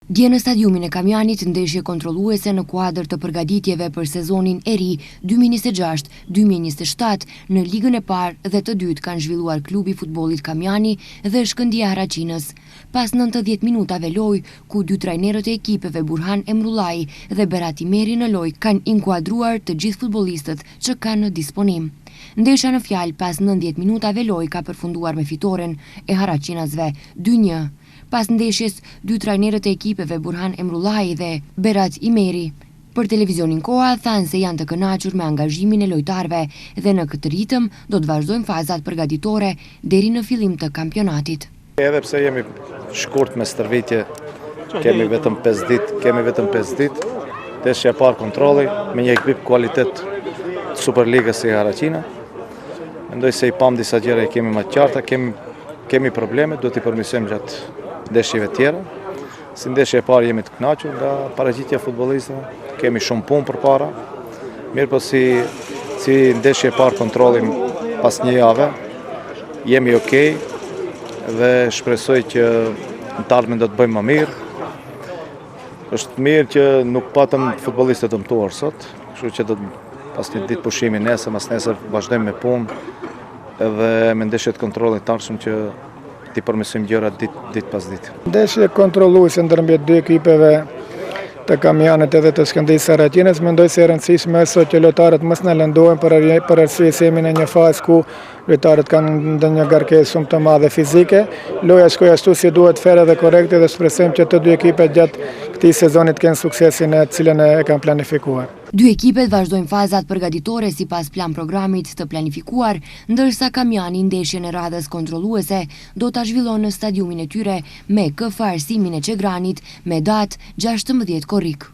Dje në stadiumin e Kamjanit ndeshje kontrolluese në kuadër të përgatitjeve për sezonin e ri 2026-2027 në ligën e parë dhe të dytë kanë zhvilluar klubi futbollit Kamjani dhe Shkëndija Haraçinës. Pas 90 minutave lojë, ku dy trajnerët e ekipeve Burhan Emrullai dhe Berat Imeri në lojë kanë inkuadruar të gjithë futbollistët që kanë në disponim. Ndeshja në fjalë pas 90 minutave lojë ka përfunduar me fitoren e Haraçinasve 2-1. Pas ndeshjes, dy trajnerët e ekipeve Burhan Emrullai dhe Berat Imeri për televizionin Koha thanë se janë të kënaqur me angazhimin e lojtarëve dhe në këtë ritëm do të vazhdojnë fazat përgatitore deri në fillim të kampionatit. Edhe pse jemi shkurt me stërvitje, kemi vetëm 5 ditë, ndeshja e parë kontrolli me një ekip kualitet Superligës si Haraçina. Mendoj se i pam disa gjëra i kemi më të qarta, kemi probleme, do t'i përmirësojmë gjatë ndeshjeve tjera. Si ndeshje e parë jemi të kënaqur nga paraqitja e futbollistëve, kemi shumë punë përpara. Mirë po si ndeshje e parë kontrollim pas një jave, jemi okej dhe shpresoj që në të ardhmen do të bëjmë më mirë. Është mirë që nuk patëm futbollistët të dëmtuar sot, kështu që do pas një ditë pushimi nesër, mas nesër vazhdojmë me punë edhe me ndeshjet kontrollit të ardhshëm që t'i përmirësojmë gjërat ditë pas ditë. Ndeshje kontrolluese ndërmjet dy ekipeve të Kamjanit edhe të Shkëndijës së Haraçinës, mendoj se e rëndësishme sot që lojtarët mos na lëndohen për arsye se jemi në një fazë ku lojtarët kanë ndonjë ngarkesë shumë të madhe fizike. Loja shkoi ashtu si duhet, ferë dhe korrekte dhe shpresojmë që të dy ekipet gjatë këtij sezoni të kenë suksesin e cilën e kanë planifikuar. Dy ekipet vazhdojnë fazat përgatitore sipas plan programit të planifikuar, ndërsa Kamjani ndeshjen e radhës kontrolluese do ta zhvillon në stadiumin e tyre me KF Arsimin e Çegranit me datë 16 korrik.